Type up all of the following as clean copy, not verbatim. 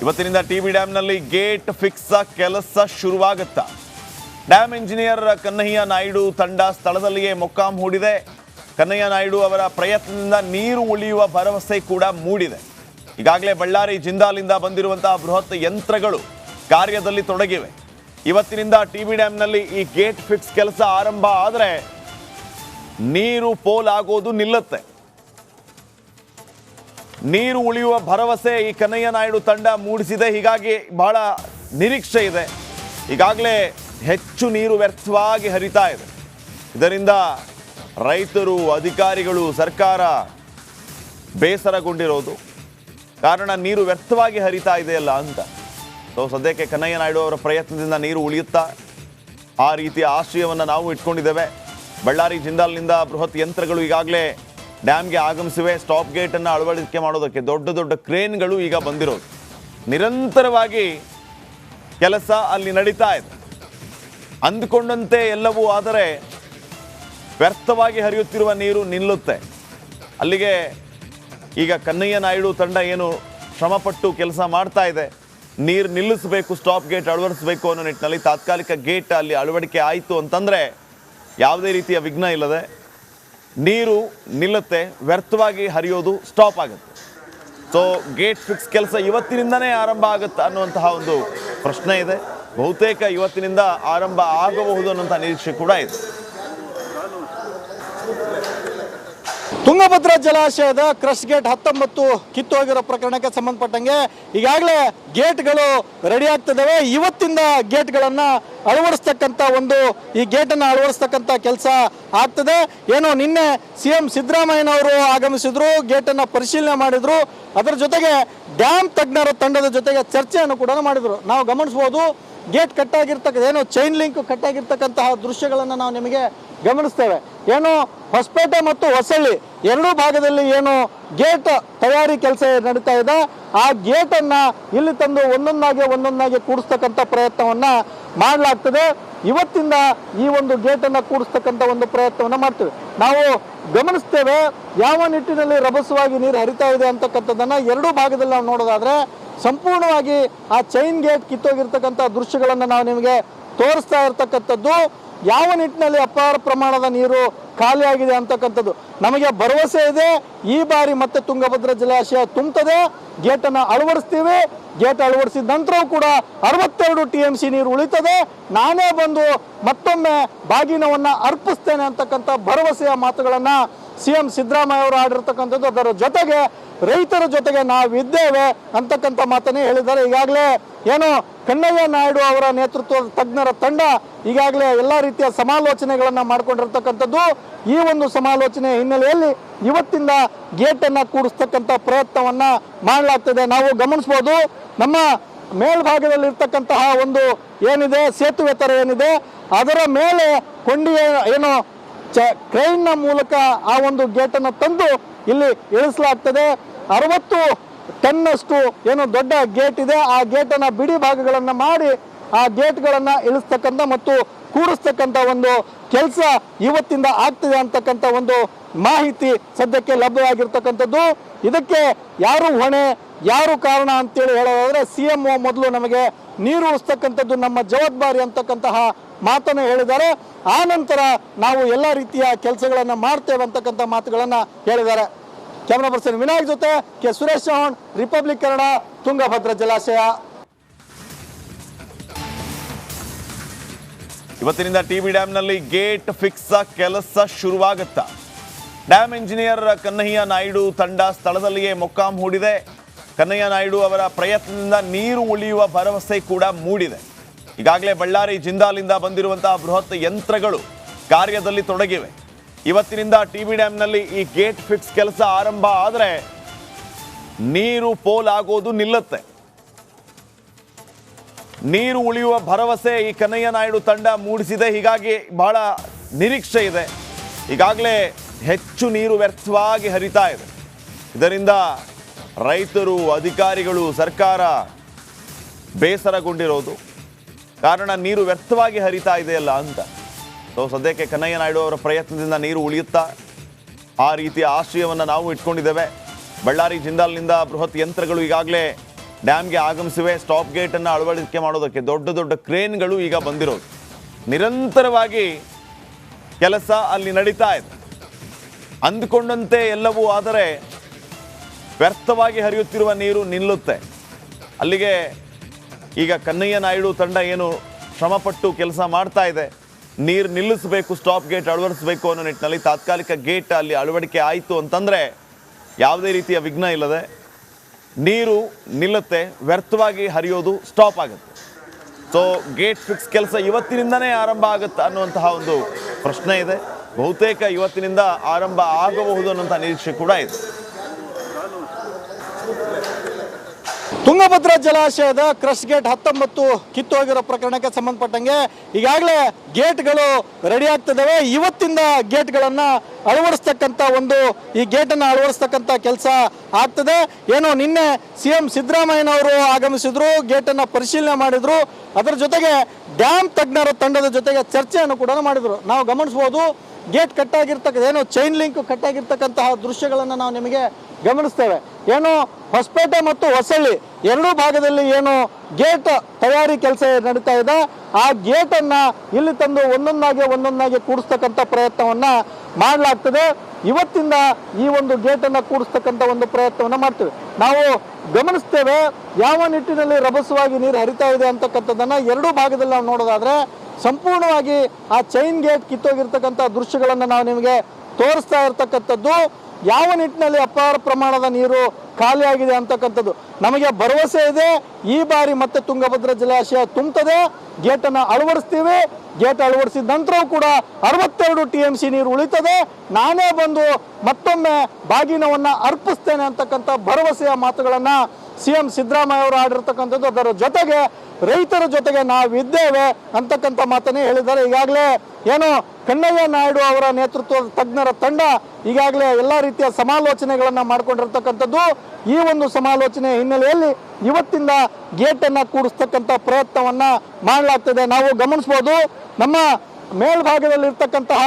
ಇವತ್ತಿನಿಂದ TB ಡ್ಯಾಂನಲ್ಲಿ gate fix ಕೆಲಸ ಶುರುವಾಗುತ್ತಾ? Dam engineer Kannaiah Naidu ತಂಡ ಸ್ಥಳದಲ್ಲಿಯೇ ಮೊಕ್ಕಾಂ ಹೂಡಿದೆ. ಕನ್ನಯ್ಯ ನಾಯ್ಡು ಅವರ ಪ್ರಯತ್ನದಿಂದ ನೀರು ಉಳಿಯುವ ಭರವಸೆ ಕೂಡ ಮೂಡಿದೆ. ಈಗಾಗಲೇ ಬಳ್ಳಾರಿ ಜಿಂದಾಲ್ನಿಂದ ಬಂದಿರುವಂತಹ ಬೃಹತ್ ಯಂತ್ರಗಳು ಕಾರ್ಯದಲ್ಲಿ ತೊಡಗಿವೆ. ಇವತ್ತಿನಿಂದ ಟಿಬಿ ಡ್ಯಾಂನಲ್ಲಿ ಈ ಗೇಟ್ ಫಿಕ್ಸ್ ಕೆಲಸ ಆರಂಭ ಆದರೆ ನೀರು ಪೋಲ್ ಆಗೋದು ನಿಲ್ಲುತ್ತೆ. ನೀರು ಉಳಿಯುವ ಭರವಸೆ ಈ ಕನ್ನಯ್ಯ ನಾಯ್ಡು ತಂಡ ಮೂಡಿಸಿದೆ. ಹೀಗಾಗಿ ಬಹಳ ನಿರೀಕ್ಷೆ ಇದೆ. ಈಗಾಗಲೇ ಹೆಚ್ಚು ನೀರು ವ್ಯರ್ಥವಾಗಿ ಹರಿತಾ ಇದೆ. ಇದರಿಂದ ರೈತರು, ಅಧಿಕಾರಿಗಳು, ಸರ್ಕಾರ ಬೇಸರಗೊಂಡಿರೋದು. ಕಾರಣ ನೀರು ವ್ಯರ್ಥವಾಗಿ ಹರಿತಾ ಇದೆಯಲ್ಲ ಅಂತ. ಸದ್ಯಕ್ಕೆ ಕನ್ನಯ್ಯ ನಾಯ್ಡು ಅವರ ಪ್ರಯತ್ನದಿಂದ ನೀರು ಉಳಿಯುತ್ತಾ ಆ ರೀತಿಯ ಆಶಯವನ್ನು ನಾವು ಇಟ್ಕೊಂಡಿದ್ದೇವೆ. ಬಳ್ಳಾರಿ ಜಿಂದಾಲ್ನಿಂದ ಬೃಹತ್ ಯಂತ್ರಗಳು ಈಗಾಗಲೇ ಡ್ಯಾಮ್ಗೆ ಆಗಮಿಸಿವೆ. ಸ್ಟಾಪ್ ಗೇಟನ್ನು ಅಳವಡಿಕೆ ಮಾಡೋದಕ್ಕೆ ದೊಡ್ಡ ದೊಡ್ಡ ಕ್ರೇನ್ಗಳು ಈಗ ಬಂದಿರೋದು. ನಿರಂತರವಾಗಿ ಕೆಲಸ ಅಲ್ಲಿ ನಡೀತಾ ಇದೆ. ಅಂದುಕೊಂಡಂತೆ ಎಲ್ಲವೂ ಆದರೆ ವ್ಯರ್ಥವಾಗಿ ಹರಿಯುತ್ತಿರುವ ನೀರು ನಿಲ್ಲುತ್ತೆ. ಅಲ್ಲಿಗೆ ಈಗ ಕನ್ನಯ್ಯ ನಾಯ್ಡು ತಂಡ ಏನು ಶ್ರಮಪಟ್ಟು ಕೆಲಸ ಮಾಡ್ತಾ ಇದೆ, ನೀರು ನಿಲ್ಲಿಸಬೇಕು, ಸ್ಟಾಪ್ ಗೇಟ್ ಅಳವಡಿಸಬೇಕು ಅನ್ನೋ ನಿಟ್ಟಿನಲ್ಲಿ ತಾತ್ಕಾಲಿಕ ಗೇಟ್ ಅಲ್ಲಿ ಅಳವಡಿಕೆ ಆಯಿತು ಅಂತಂದರೆ ಯಾವುದೇ ರೀತಿಯ ವಿಘ್ನ ಇಲ್ಲದೆ ನೀರು ನಿಲ್ಲುತ್ತೆ, ವ್ಯರ್ಥವಾಗಿ ಹರಿಯೋದು ಸ್ಟಾಪ್ ಆಗುತ್ತೆ. ಗೇಟ್ ಫಿಕ್ಸ್ ಕೆಲಸ ಇವತ್ತಿನಿಂದನೇ ಆರಂಭ ಆಗುತ್ತೆ ಅನ್ನುವಂತಹ ಒಂದು ಪ್ರಶ್ನೆ ಇದೆ. ಬಹುತೇಕ ಇವತ್ತಿನಿಂದ ಆರಂಭ ಆಗಬಹುದು ಅನ್ನುವಂಥ ನಿರೀಕ್ಷೆ ಕೂಡ ಇದೆ. ತುಂಗಭದ್ರಾ ಜಲಾಶಯದ ಕ್ರಶ್ ಗೇಟ್ 19 ಕಿತ್ತು ಹೋಗಿರೋ ಪ್ರಕರಣಕ್ಕೆ ಸಂಬಂಧಪಟ್ಟಂಗೆ ಈಗಾಗಲೇ ಗೇಟ್ಗಳು ರೆಡಿ ಆಗ್ತಿದ್ದಾವೆ. ಇವತ್ತಿಂದ ಗೇಟ್ಗಳನ್ನು ಅಳವಡಿಸ್ತಕ್ಕಂಥ ಈ ಗೇಟನ್ನು ಅಳವಡಿಸ್ತಕ್ಕಂಥ ಕೆಲಸ ಆಗ್ತದೆ. ಏನೋ ನಿನ್ನೆ CM ಸಿದ್ದರಾಮಯ್ಯನವರು ಆಗಮಿಸಿದ್ರು, ಗೇಟನ್ನು ಪರಿಶೀಲನೆ ಮಾಡಿದ್ರು. ಅದರ ಜೊತೆಗೆ ಡ್ಯಾಮ್ ತಜ್ಞರ ತಂಡದ ಜೊತೆಗೆ ಚರ್ಚೆಯನ್ನು ಕೂಡ ಮಾಡಿದ್ರು. ನಾವು ಗಮನಿಸ್ಬೋದು, ಗೇಟ್ ಕಟ್ಟಾಗಿರ್ತಕ್ಕಂಥ ಏನೋ ಚೈನ್ ಲಿಂಕ್ ಕಟ್ಟಾಗಿರ್ತಕ್ಕಂತಹ ದೃಶ್ಯಗಳನ್ನು ನಾವು ನಿಮಗೆ ಗಮನಿಸ್ತೇವೆ. ಏನು ಹೊಸಪೇಟೆ ಮತ್ತು ಹೊಸಳ್ಳಿ ಎರಡೂ ಭಾಗದಲ್ಲಿ ಏನು ಗೇಟ್ ತಯಾರಿ ಕೆಲಸ ನಡೀತಾ ಇದೆ, ಆ ಗೇಟನ್ನು ಇಲ್ಲಿ ತಂದು ಒಂದೊಂದಾಗಿ ಕೂಡಿಸ್ತಕ್ಕಂಥ ಪ್ರಯತ್ನವನ್ನ ಮಾಡಲಾಗ್ತದೆ. ಇವತ್ತಿಂದ ಈ ಗೇಟನ್ನು ಕೂಡಿಸ್ತಕ್ಕಂಥ ಪ್ರಯತ್ನವನ್ನ ಮಾಡ್ತೇವೆ. ನಾವು ಗಮನಿಸ್ತೇವೆ ಯಾವ ನಿಟ್ಟಿನಲ್ಲಿ ರಭಸವಾಗಿ ನೀರು ಹರಿತಾ ಇದೆ ಅಂತಕ್ಕಂಥದ್ದನ್ನ ಎರಡೂ ಭಾಗದಲ್ಲಿ ನಾವು ನೋಡೋದಾದ್ರೆ ಸಂಪೂರ್ಣವಾಗಿ ಆ ಚೈನ್ ಗೇಟ್ ಕಿತ್ತೋಗಿರ್ತಕ್ಕಂಥ ದೃಶ್ಯಗಳನ್ನು ನಾವು ನಿಮಗೆ ತೋರಿಸ್ತಾ ಇರ್ತಕ್ಕಂಥದ್ದು. ಯಾವ ನಿಟ್ಟಿನಲ್ಲಿ ಅಪಾರ ಪ್ರಮಾಣದ ನೀರು ಖಾಲಿಯಾಗಿದೆ ಅಂತಕ್ಕಂಥದ್ದು ನಮಗೆ ಭರವಸೆ ಇದೆ. ಈ ಬಾರಿ ಮತ್ತೆ ತುಂಗಭದ್ರಾ ಜಲಾಶಯ ತುಂಬುತ್ತದೆ. ಗೇಟನ್ನು ಅಳವಡಿಸ್ತೀವಿ. ಗೇಟ್ ಅಳವಡಿಸಿದ ನಂತರವೂ ಕೂಡ 62 TMC ನೀರು ಉಳಿತದೆ. ನಾನೇ ಬಂದು ಮತ್ತೊಮ್ಮೆ ಬಾಗಿನವನ್ನ ಅರ್ಪಿಸ್ತೇನೆ ಅಂತಕ್ಕಂಥ ಭರವಸೆಯ ಮಾತುಗಳನ್ನ CM ಸಿದ್ದರಾಮಯ್ಯ ಅವರು ಆಡಿರ್ತಕ್ಕಂಥದ್ದು. ಅದರ ಜೊತೆಗೆ ರೈತರ ಜೊತೆಗೆ ನಾವಿದ್ದೇವೆ ಅಂತಕ್ಕಂಥ ಮಾತನ್ನೇ ಹೇಳಿದ್ದಾರೆ. ಈಗಾಗಲೇ ಏನು ಕನ್ನಯ್ಯ ನಾಯ್ಡು ಅವರ ನೇತೃತ್ವದ ತಜ್ಞರ ತಂಡ ಈಗಾಗಲೇ ಎಲ್ಲ ರೀತಿಯ ಸಮಾಲೋಚನೆಗಳನ್ನು ಮಾಡಿಕೊಂಡಿರ್ತಕ್ಕಂಥದ್ದು. ಈ ಸಮಾಲೋಚನೆ ಹಿನ್ನೆಲೆಯಲ್ಲಿ ಇವತ್ತಿಂದ ಗೇಟನ್ನು ಕೂಡಿಸ್ತಕ್ಕಂಥ ಪ್ರಯತ್ನವನ್ನ ಮಾಡಲಾಗ್ತದೆ. ನಾವು ಗಮನಿಸ್ಬೋದು, ನಮ್ಮ ಮೇಲ್ಭಾಗದಲ್ಲಿ ಇರ್ತಕ್ಕಂತಹ ಏನಿದೆ ಸೇತುವೆ ತರ ಏನಿದೆ, ಅದರ ಮೇಲೆ ಕೊಂಡಿ ಏನು ಕ್ರೈನ್ನ ಮೂಲಕ ಆ ಗೇಟನ್ನು ತಂದು ಇಲ್ಲಿ ಇಳಿಸಲಾಗ್ತದೆ. 60 ಟನ್ನಷ್ಟು ಏನು ದೊಡ್ಡ ಗೇಟ್ ಇದೆ, ಆ ಗೇಟನ್ನು ಬಿಡಿ ಭಾಗಗಳನ್ನು ಮಾಡಿ ಆ ಗೇಟ್ಗಳನ್ನು ಇಳಿಸ್ತಕ್ಕಂಥ ಮತ್ತು ಕೂಡಿಸ್ತಕ್ಕಂಥ ಕೆಲಸ ಇವತ್ತಿಂದ ಆಗ್ತಿದೆ ಅಂತಕ್ಕಂಥ ಮಾಹಿತಿ ಸದ್ಯಕ್ಕೆ ಲಭ್ಯವಾಗಿರ್ತಕ್ಕಂಥದ್ದು. ಇದಕ್ಕೆ ಯಾರು ಹೊಣೆ, ಯಾರು ಕಾರಣ ಅಂತೇಳಿ ಹೇಳೋದಾದ್ರೆ CMO ಮೊದಲು ನಮಗೆ ನೀರು ಉಳಿಸ್ತಕ್ಕಂಥದ್ದು ನಮ್ಮ ಜವಾಬ್ದಾರಿ ಅಂತಕ್ಕಂತಹ ಮಾತನ್ನು ಹೇಳಿದ್ದಾರೆ. ಆ ನಂತರ ನಾವು ಎಲ್ಲ ರೀತಿಯ ಕೆಲಸಗಳನ್ನು ಮಾಡ್ತೇವೆ ಅಂತಕ್ಕಂಥ ಮಾತುಗಳನ್ನು ಹೇಳಿದ್ದಾರೆ. ಕ್ಯಾಮರಾ ಪರ್ಸನ್ ವಿನಾಯಕ್ ಜೊತೆ ಕೆ ಸುರೇಶ್ ಚೌಹಾಣ್, ರಿಪಬ್ಲಿಕ್ ಕನ್ನಡ, ತುಂಗಭದ್ರಾ ಜಲಾಶಯ. ಇವತ್ತಿನಿಂದ ಟಿಬಿ ಡ್ಯಾಂನಲ್ಲಿ ಗೇಟ್ ಫಿಕ್ಸ್ ಕೆಲಸ ಶುರುವಾಗುತ್ತಾ? ಡ್ಯಾಮ್ ಇಂಜಿನಿಯರ್ ಕನ್ನಯ್ಯ ನಾಯ್ಡು ತಂಡ ಸ್ಥಳದಲ್ಲಿಯೇ ಮೊಕ್ಕಾಂ ಹೂಡಿದೆ. ಕನ್ನಯ್ಯ ನಾಯ್ಡು ಅವರ ಪ್ರಯತ್ನದಿಂದ ನೀರು ಉಳಿಯುವ ಭರವಸೆ ಕೂಡ ಮೂಡಿದೆ. ಈಗಾಗಲೇ ಬಳ್ಳಾರಿ ಜಿಂದಾಲ್ನಿಂದ ಬಂದಿರುವಂತಹ ಬೃಹತ್ ಯಂತ್ರಗಳು ಕಾರ್ಯದಲ್ಲಿ ತೊಡಗಿವೆ. ಇವತ್ತಿನಿಂದ ಟಿಬಿ ಡ್ಯಾಂನಲ್ಲಿ ಈ ಗೇಟ್ ಫಿಕ್ಸ್ ಕೆಲಸ ಆರಂಭ ಆದರೆ ನೀರು ಪೋಲ್ ಆಗೋದು ನಿಲ್ಲುತ್ತೆ. ನೀರು ಉಳಿಯುವ ಭರವಸೆ ಈ ಕನ್ನಯ್ಯ ನಾಯ್ಡು ತಂಡ ಮೂಡಿಸಿದೆ. ಹೀಗಾಗಿ ಬಹಳ ನಿರೀಕ್ಷೆ ಇದೆ. ಈಗಾಗಲೇ ಹೆಚ್ಚು ನೀರು ವ್ಯರ್ಥವಾಗಿ ಹರಿತಾ ಇದೆ. ಇದರಿಂದ ರೈತರು, ಅಧಿಕಾರಿಗಳು, ಸರ್ಕಾರ ಬೇಸರಗೊಂಡಿರೋದು. ಕಾರಣ ನೀರು ವ್ಯರ್ಥವಾಗಿ ಹರಿತಾ ಇದೆಯಲ್ಲ ಅಂತ. ಸದ್ಯಕ್ಕೆ ಕನ್ನಯ್ಯ ನಾಯ್ಡು ಅವರ ಪ್ರಯತ್ನದಿಂದ ನೀರು ಉಳಿಯುತ್ತಾ ಆ ರೀತಿಯ ಆಶಯವನ್ನು ನಾವು ಇಟ್ಕೊಂಡಿದ್ದೇವೆ. ಬಳ್ಳಾರಿ ಜಿಂದಾಲ್ನಿಂದ ಬೃಹತ್ ಯಂತ್ರಗಳು ಈಗಾಗಲೇ ಡ್ಯಾಮ್ಗೆ ಆಗಮಿಸಿವೆ. ಸ್ಟಾಪ್ ಗೇಟನ್ನು ಅಳವಡಿಕೆ ಮಾಡೋದಕ್ಕೆ ದೊಡ್ಡ ದೊಡ್ಡ ಕ್ರೇನ್ಗಳು ಈಗ ಬಂದಿರೋದು. ನಿರಂತರವಾಗಿ ಕೆಲಸ ಅಲ್ಲಿ ನಡೀತಾ ಇದೆ. ಅಂದುಕೊಂಡಂತೆ ಎಲ್ಲವೂ ಆದರೆ ವ್ಯರ್ಥವಾಗಿ ಹರಿಯುತ್ತಿರುವ ನೀರು ನಿಲ್ಲುತ್ತೆ. ಅಲ್ಲಿಗೆ ಈಗ ಕನ್ನಯ್ಯ ನಾಯ್ಡು ತಂಡ ಏನು ಶ್ರಮಪಟ್ಟು ಕೆಲಸ ಮಾಡ್ತಾ ಇದೆ, ನೀರು ನಿಲ್ಲಿಸಬೇಕು, ಸ್ಟಾಪ್ ಗೇಟ್ ಅಳವಡಿಸಬೇಕು ಅನ್ನೋ ನಿಟ್ಟಿನಲ್ಲಿ ತಾತ್ಕಾಲಿಕ ಗೇಟ್ ಅಲ್ಲಿ ಅಳವಡಿಕೆ ಆಯಿತು ಅಂತಂದರೆ ಯಾವುದೇ ರೀತಿಯ ವಿಘ್ನ ಇಲ್ಲದೆ ನೀರು ನಿಲ್ಲುತ್ತೆ, ವ್ಯರ್ಥವಾಗಿ ಹರಿಯೋದು ಸ್ಟಾಪ್ ಆಗುತ್ತೆ. ಸೊ ಗೇಟ್ ಫಿಕ್ಸ್ ಕೆಲಸ ಇವತ್ತಿನಿಂದನೇ ಆರಂಭ ಆಗುತ್ತಾ ಅನ್ನುವಂತಹ ಒಂದು ಪ್ರಶ್ನೆ ಇದೆ. ಬಹುತೇಕ ಇವತ್ತಿನಿಂದ ಆರಂಭ ಆಗಬಹುದು ಅನ್ನುವಂಥ ನಿರೀಕ್ಷೆ ಕೂಡ ಇದೆ. ತುಂಗಭದ್ರಾ ಜಲಾಶಯದ ಕ್ರಶ್ ಗೇಟ್ 19 ಕಿತ್ತು ಹೋಗಿರೋ ಪ್ರಕರಣಕ್ಕೆ ಸಂಬಂಧಪಟ್ಟಂಗೆ ಈಗಾಗಲೇ ಗೇಟ್ಗಳು ರೆಡಿ ಆಗ್ತಿದ್ದಾವೆ. ಇವತ್ತಿಂದ ಗೇಟ್ಗಳನ್ನು ಅಳವಡಿಸ್ತಕ್ಕಂಥ ಈ ಗೇಟನ್ನು ಅಳವಡಿಸ್ತಕ್ಕಂಥ ಕೆಲಸ ಆಗ್ತದೆ. ಏನೋ ನಿನ್ನೆ CM ಸಿದ್ದರಾಮಯ್ಯನವರು ಆಗಮಿಸಿದ್ರು, ಗೇಟನ್ನು ಪರಿಶೀಲನೆ ಮಾಡಿದ್ರು. ಅದರ ಜೊತೆಗೆ ಡ್ಯಾಮ್ ತಜ್ಞರ ತಂಡದ ಜೊತೆಗೆ ಚರ್ಚೆಯನ್ನು ಕೂಡ ಮಾಡಿದ್ರು. ನಾವು ಗಮನಿಸ್ಬೋದು, ಗೇಟ್ ಕಟ್ಟಾಗಿರ್ತಕ್ಕಂಥ ಏನು ಚೈನ್ ಲಿಂಕ್ ಕಟ್ಟಾಗಿರ್ತಕ್ಕಂತಹ ದೃಶ್ಯಗಳನ್ನು ನಾವು ನಿಮಗೆ ಗಮನಿಸ್ತೇವೆ. ಏನು ಹೊಸಪೇಟೆ ಮತ್ತು ಹೊಸಳ್ಳಿ ಎರಡೂ ಭಾಗದಲ್ಲಿ ಏನು ಗೇಟ್ ತಯಾರಿ ಕೆಲಸ ನಡೀತಾ ಇದೆ, ಆ ಗೇಟನ್ನು ಇಲ್ಲಿ ತಂದು ಒಂದೊಂದಾಗಿ ಕೂಡಿಸ್ತಕ್ಕಂಥ ಪ್ರಯತ್ನವನ್ನ ಮಾಡಲಾಗ್ತದೆ. ಇವತ್ತಿಂದ ಈ ಒಂದು ಗೇಟನ್ನು ಕೂಡಿಸ್ತಕ್ಕಂಥ ಪ್ರಯತ್ನವನ್ನು ಮಾಡ್ತೇವೆ. ನಾವು ಗಮನಿಸ್ತೇವೆ ಯಾವ ನಿಟ್ಟಿನಲ್ಲಿ ರಭಸವಾಗಿ ನೀರು ಹರಿತಾ ಇದೆ ಅಂತಕ್ಕಂಥದ್ದನ್ನು ಎರಡೂ ಭಾಗದಲ್ಲಿ ನಾವು ನೋಡೋದಾದ್ರೆ ಸಂಪೂರ್ಣವಾಗಿ ಆ ಚೈನ್ ಗೇಟ್ ಕಿತ್ತೋಗಿರ್ತಕ್ಕಂಥ ದೃಶ್ಯಗಳನ್ನು ನಾವು ನಿಮಗೆ ತೋರಿಸ್ತಾ ಇರ್ತಕ್ಕಂಥದ್ದು. ಯಾವ ನಿಟ್ಟಿನಲ್ಲಿ ಅಪಾರ ಪ್ರಮಾಣದ ನೀರು ಖಾಲಿಯಾಗಿದೆ ಅಂತಕ್ಕಂಥದ್ದು ನಮಗೆ ಭರವಸೆ ಇದೆ. ಈ ಬಾರಿ ಮತ್ತೆ ತುಂಗಭದ್ರಾ ಜಲಾಶಯ ತುಂಬುತ್ತದೆ, ಗೇಟನ್ನು ಅಳವಡಿಸ್ತೀವಿ. ಗೇಟ್ ಅಳವಡಿಸಿದ ನಂತರವೂ ಕೂಡ 62 TMC ನೀರು ಉಳಿತದೆ. ನಾನೇ ಬಂದು ಮತ್ತೊಮ್ಮೆ ಬಾಗಿನವನ್ನು ಅರ್ಪಿಸ್ತೇನೆ ಅಂತಕ್ಕಂಥ ಭರವಸೆಯ ಮಾತುಗಳನ್ನು CM ಸಿದ್ದರಾಮಯ್ಯ ಅವರು ಆಡಿರ್ತಕ್ಕಂಥದ್ದು. ಅದರ ಜೊತೆಗೆ ರೈತರ ಜೊತೆಗೆ ನಾವಿದ್ದೇವೆ ಅಂತಕ್ಕಂಥ ಮಾತನ್ನೇ ಹೇಳಿದ್ದಾರೆ. ಈಗಾಗಲೇ ಏನು ಕನ್ನಯ್ಯ ನಾಯ್ಡು ಅವರ ನೇತೃತ್ವದ ತಜ್ಞರ ತಂಡ ಈಗಾಗಲೇ ಎಲ್ಲ ರೀತಿಯ ಸಮಾಲೋಚನೆಗಳನ್ನು ಮಾಡಿಕೊಂಡಿರ್ತಕ್ಕಂಥದ್ದು. ಈ ಸಮಾಲೋಚನೆ ಹಿನ್ನೆಲೆಯಲ್ಲಿ ಇವತ್ತಿಂದ ಗೇಟನ್ನು ಕೂಡಿಸ್ತಕ್ಕಂಥ ಪ್ರಯತ್ನವನ್ನ ಮಾಡಲಾಗ್ತದೆ. ನಾವು ಗಮನಿಸ್ಬೋದು, ನಮ್ಮ ಮೇಲ್ಭಾಗದಲ್ಲಿರ್ತಕ್ಕಂತಹ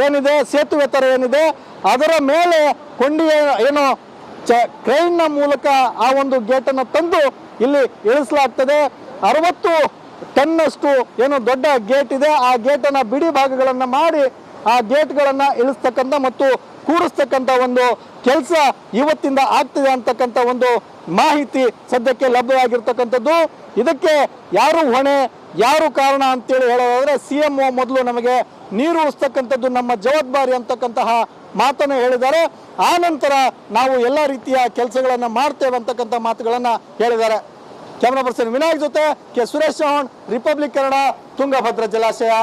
ಏನಿದೆ ಸೇತುವೆ ತರ ಏನಿದೆ, ಅದರ ಮೇಲೆ ಕೊಂಡಿ ಏನು ಕ್ರೈನ್ನ ಮೂಲಕ ಆ ಗೇಟನ್ನು ತಂದು ಇಲ್ಲಿ ಇಳಿಸಲಾಗ್ತದೆ. 60 ಟನ್ನಷ್ಟು ಏನು ದೊಡ್ಡ ಗೇಟ್ ಇದೆ, ಆ ಗೇಟನ್ನು ಬಿಡಿ ಭಾಗಗಳನ್ನು ಮಾಡಿ ಆ ಗೇಟ್ಗಳನ್ನು ಇಳಿಸ್ತಕ್ಕಂಥ ಮತ್ತು ಕೂಡಿಸ್ತಕ್ಕಂಥ ಕೆಲಸ ಇವತ್ತಿಂದ ಆಗ್ತಿದೆ ಅಂತಕ್ಕಂಥ ಮಾಹಿತಿ ಸದ್ಯಕ್ಕೆ ಲಭ್ಯವಾಗಿರ್ತಕ್ಕಂಥದ್ದು. ಇದಕ್ಕೆ ಯಾರು ಹೊಣೆ, ಯಾರು ಕಾರಣ ಅಂತೇಳಿ ಹೇಳೋದಾದ್ರೆ CMO ಮೊದಲು ನಮಗೆ ನೀರು ಉಳಿಸ್ತಕ್ಕಂಥದ್ದು ನಮ್ಮ ಜವಾಬ್ದಾರಿ ಅಂತಕ್ಕಂತಹ ಮಾತನ್ನು ಹೇಳಿದ್ದಾರೆ. ಆ ನಂತರ ನಾವು ಎಲ್ಲ ರೀತಿಯ ಕೆಲಸಗಳನ್ನು ಮಾಡ್ತೇವೆ ಅಂತಕ್ಕಂಥ ಮಾತುಗಳನ್ನು ಹೇಳಿದ್ದಾರೆ. ಕ್ಯಾಮರಾ ಪರ್ಸನ್ ವಿನಾಯಕ್ ಜೊತೆ ಕೆ ಸುರೇಶ್ ಚೌಹಾಣ್, ರಿಪಬ್ಲಿಕ್ ಕನ್ನಡ, ತುಂಗಭದ್ರಾ ಜಲಾಶಯ.